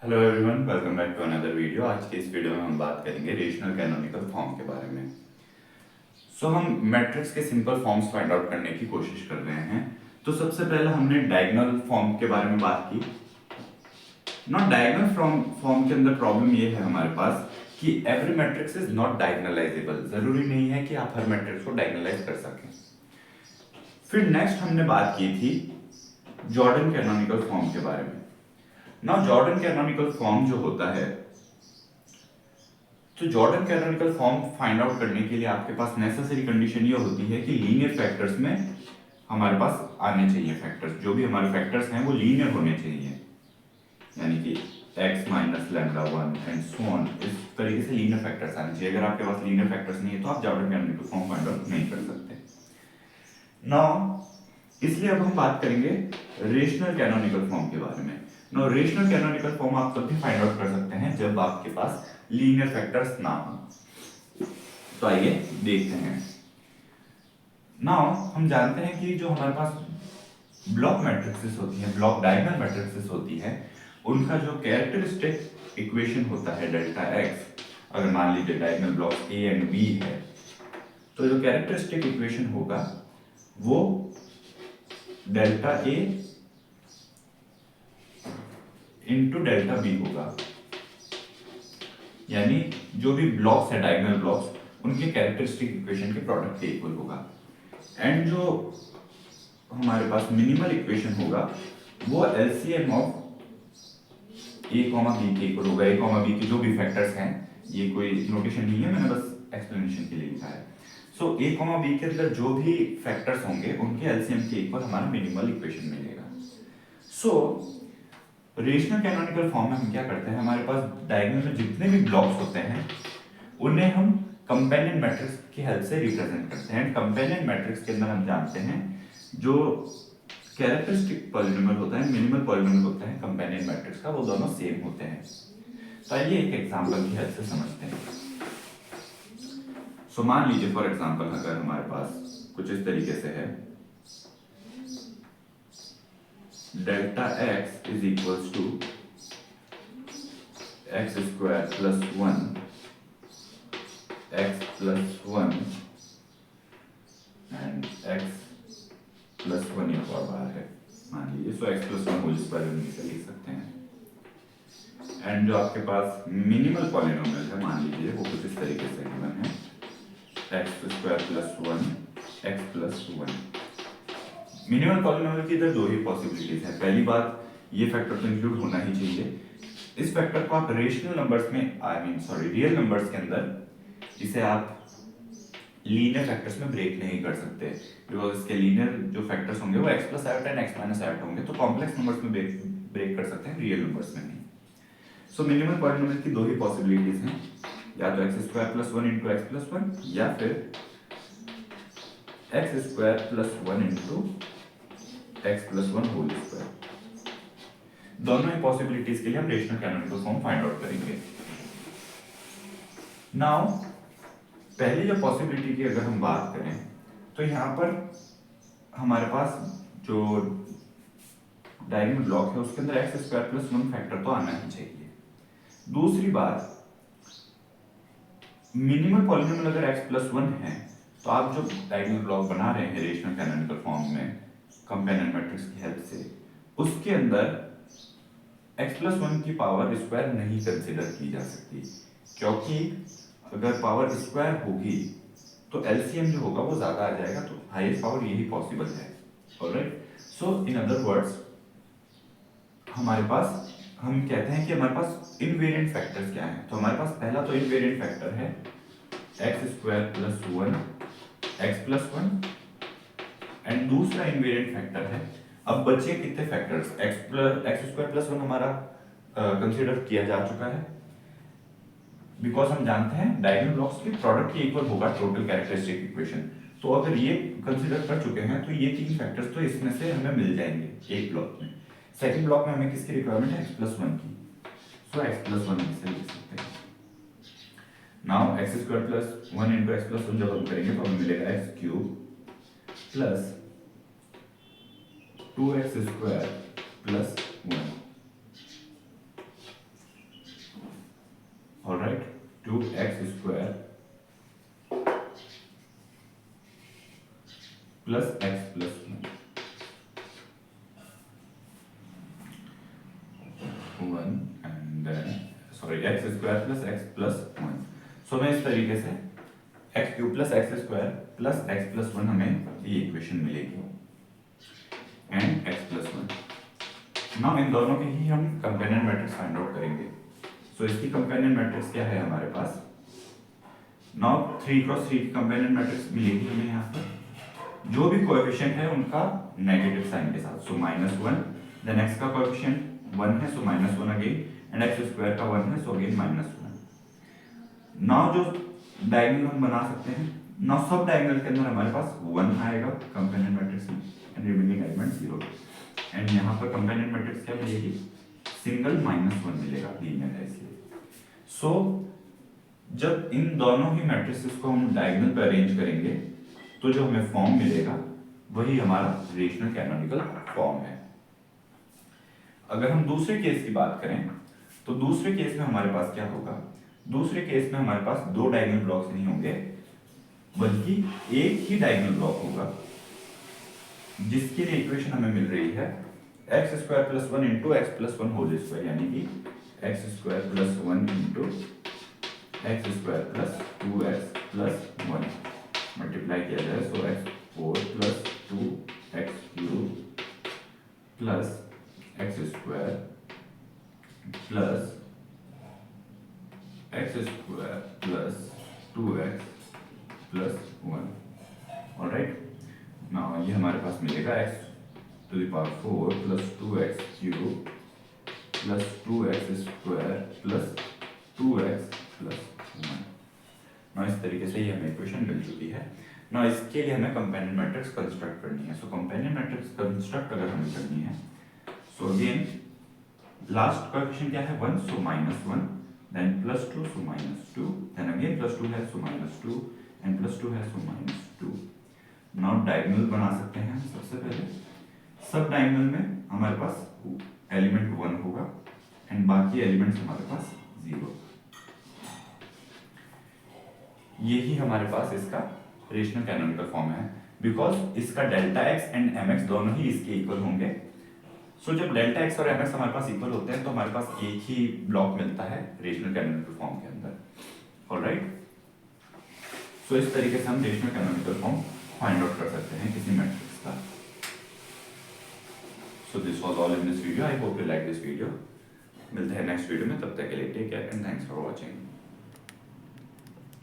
Hello everyone, welcome back to another video. आज के इस वीडियो में हम बात करेंगे रेशनल कैनोनिकल फॉर्म के बारे में। हम मैट्रिक्स के सिंपल फॉर्म्स फाइंड आउट करने की कोशिश कर रहे हैं। तो सबसे पहले हमने डायगोनल फॉर्म के बारे में बात की। डायगोनल फॉर्म के अंदर प्रॉब्लम ये है हमारे पास कि every matrix is not diagonalisable. जरूरी नहीं है कि आप हर मैट्रिक्स को डायगोनलाइज कर सकें। फिर नेक्स्ट हमने बात की थी जॉर्डन कैनोनिकल फॉर्म के बारे में। जॉर्डन कैनोनिकल फॉर्म जो होता है, तो Jordan canonical form find out करने के लिए आपके पास नेसेसरी कंडीशन ये होती है कि लीनियर फैक्टर्स में हमारे पास आने चाहिए फैक्टर्स। जो भी हमारे फैक्टर्स हैं वो लीनियर होने चाहिए, यानी कि x minus lambda 1 and so on. इस तरीके से लीनियर फैक्टर्स आने चाहिए। अगर आपके पास लीनियर फैक्टर्स नहीं है तो आप Jordan canonical form find out नहीं कर सकते। इसलिए अब हम बात करेंगे रेशनल कैनोनिकल फॉर्म के बारे में। रेशनल कैनोनिकल फॉर्म आप तब भी फाइंड आउट कर सकते हैं जब आपके पास लीनियर फैक्टर्स ना हो। तो आइए देखते हैं। हम जानते हैं कि जो हमारे पास ब्लॉक मैट्रिक्सेस होती हैं, ब्लॉक डायगोनल मैट्रिक्सेस होती हैं, उनका जो कैरेक्टरिस्टिक इक्वेशन होता है डेल्टा एक्स, अगर मान लीजिए diagonal block A and B है, तो जो कैरेक्टरिस्टिक इक्वेशन होगा वो delta A into delta B होगा। यानी जो भी ब्लॉक्स है डायगोनल ब्लॉक्स, उनके कैरेक्टरिस्टिक इक्वेशन के प्रोडक्ट के इक्वल होगा। एंड जो हमारे पास मिनिमल इक्वेशन होगा वो LCM of A comma B के इक्वल होगा। ए कॉमा बी के जो भी फैक्टर्स हैं, ये कोई नोटेशन नहीं है, मैंने बस एक्सप्लेनेशन के लिए लिखा है। ए कॉमा बी के अंदर जो भी फैक्टर्स होंगे उनके एलसीएम के इक्वल हमारा मिनिमल इक्वेशन मिलेगा। रेशनल कैनोनिकल फॉर्म में हम क्या करते हैं, हमारे पास डायगोनल में जितने भी ब्लॉक्स होते हैं उन्हें हम कंपेनियन मैट्रिक्स की हेल्प से रिप्रेजेंट करते हैं। कंपेनियन मैट्रिक्स के अंदर हम जानते हैं जो कैरेक्टरिस्टिक पॉलिनोमियल होता है, मिनिमल पॉलिनोमियल होता है कंपेनियन मैट्रिक्स का, वो दोनों सेम होते हैं। तो आइए एक एग्जांपल की हेल्प से समझते हैं। मान लीजिए फॉर एग्जांपल अगर हमारे पास कुछ इस तरीके से है, delta x is equals to x square plus 1 x plus 1 and x plus 1 एक और बार है मान लीजिए, so x plus 1 whole square से लिख सकते हैं। एंड जो आपके पास मिनिमल पॉलिनोमियल है, मान लीजिए वो कुछ इस तरीके से गिवन है, x square plus 1 x plus 1। Minimal polynomial की इधर दो ही पॉसिबिलिटीज है। पहली बात, ये फैक्टर तो इंक्लूड होना ही चाहिए। इस फैक्टर को आप रेशनल नंबर्स में, रियल नंबर्स के अंदर इसे आप लीनियर फैक्टर्स में ब्रेक नहीं कर सकते, बिकॉज इसके लीनियर जो फैक्टर्स होंगे वो x plus iota and x minus iota होंगे। तो कॉम्प्लेक्स नंबर्स में ब्रेक कर सकते हैं, रियल नंबर्स में नहीं। मिनिमल पॉलिनोमियल की दो ही पॉसिबिलिटीज हैं, या तो x square plus 1 into x plus 1 या फिर x square plus 1 into x plus 1 whole square. दोनों ही पॉसिबिलिटीज के लिए हम rational canonical form find out करेंगे। पहली जो पॉसिबिलिटी की अगर हम बात करें तो यहां पर हमारे पास जो डायगोनल ब्लॉक है उसके अंदर एक्स स्क्वायर प्लस 1 फैक्टर तो आना ही चाहिए। दूसरी बात, मिनिमल पॉलिनोमियल अगर x प्लस 1 है तो आप जो डायगोनल ब्लॉक बना रहे हैं रेशनल कैनोनिकल फॉर्म में कंपेनियन मैट्रिक्स की हेल्प से, उसके अंदर x प्लस 1 की पावर स्क्वायर नहीं कंसिडर की जा सकती, क्योंकि अगर पावर स्क्वायर होगी तो एलसीएम जो होगा वो ज्यादा आ जाएगा, तो हाईएस्ट पावर यही पॉसिबल है। ऑलराइट, इन अदर वर्ड्स हमारे पास, हम कहते हैं कि हमारे पास इनवेरिएंट फैक्टर्स क्या हैं। तो हमारे पास पहला तो इनवेरिएंट फैक्टर है x square plus 1 x plus 1 and दूसरा इनवेरिएंट फैक्टर है, अब बचे कितने फैक्टर्स, एक्स स्क्वायर प्लस 1 हमारा कंसीडर किया जा चुका है, बिकॉज हम जानते हैं डायगोनल ब्लॉक्स के प्रोडक्ट के इक्वल होगा टोटल कैरेक्टरिस्टिक इक्वेशन। तो अगर ये कंसीडर कर चुके हैं तो ये तीन फैक्टर्स तो इसमें से हमें मिल जाएंगे एक ब्लॉक में। सेकंड ब्लॉक में हमें किसकी रिक्वायरमेंट है, x प्लस 1 की, सो x प्लस 1 से लिख सकते हैं। Now x square plus 1 into x plus 1 जब हम करेंगे तो हमें मिलेगा x cube plus 2x square plus 1। 2x² plus x plus 1 and then sorry x² plus x plus 1। So मैं इस तरीके से x³ plus x² plus x plus 1 हमें ये इक्वेशन मिलेगी and x plus 1। Now in दोनों के ही हम कंपेनियन मैट्रिक्स फाइंड आउट करेंगे। सो इसकी कंपेनियन मैट्रिक्स क्या है हमारे पास? नाउ 3x3 की कंपेनियन मैट्रिक्स मिलेगी हमें यहाँ पर, जो भी कोएफिशिएंट है उनका नेगेटिव साइन के साथ। सो -1, देन x का कोएफिशिएंट 1 है, सो -1 अगेन, एंड x² का 1 है, सो अगेन -1। नाउ जो डायगोनल हम बना सकते हैं, नाउ सब डायगोनल के अंदर हमारे पास 1 आएगा कंपेनियन मैट्रिक्स में एंड रिमेनिंग एलिमेंट 0। एंड यहाँ पर कंपेनियन मैट्रिक्स क्या मिलेगी? सिंगल -1 मिलेगा, लीनियर है इसलिए। सो जब इन दोनों ही मैट्रिसेस को हम डायगोनल पे अरेंज करेंगे तो जो हमें फॉर्म मिलेगा वही हमारा रेशनल कैनोनिकल फॉर्म है। अगर हम दूसरे केस की बात करें तो दूसरे केस में हमारे पास क्या होगा? दूसरे केस में हमारे पास दो डायगोनल ब्लॉक्स नहीं होंगे, बल्कि एक ही डायगोनल ब्लॉक होगा, जिसके लिए इक्वेशन हमें मिल रही है x² plus 1 into x plus 1 whole square, यानी कि x² plus 1 into x² plus 2x plus 1 multiply किया जाए, so x4 plus 2x³ plus x² plus x² plus 2x plus 1। Alright, now ये हमारे पास मिलेगा x⁴ plus 2x³ plus 2x² plus 2x plus 1। Now इस तरीके से ये हमें इक्वेशन मिल चुकी है। नाउ इसके लिए हमें कंपेनियन मैट्रिक्स कंस्ट्रक्ट करनी है। सो कंपेनियन मैट्रिक्स कंस्ट्रक्ट अगर हमें करनी है, सो अगेन लास्ट कोएफिशिएंट क्या है? 1, सो -1, देन +2, सो -2, देन अगेन +2 है, सो -2, एंड +2 है, सो -2। नाउ डायगोनल बना सकते हैं सबसे पहले। सब डायगोनल में हमारे पास एलिमेंट 1 होगा एंड बाकी एलिमेंट्स हमारे पास 0। यही हमारे पास इसका रेशनल कैनोनिकल फॉर्म है, बिकॉज इसका डेल्टा x एंड mx दोनों ही इसके इक्वल होंगे। सो जब डेल्टा x और mx हमारे पास इक्वल होते हैं तो हमारे पास एक ही ब्लॉक मिलता है रेशनल कैनोनिकल फॉर्म के अंदर। ऑलराइट, सो इस तरीके से हम rational canonical form find out कर सकते हैं किसी मैट्रिक्स का। So this was all in this video. I hope you like this video. मिलते हैं नेक्स्ट वीडियो में, तब तक के लिए take care and thanks for watching.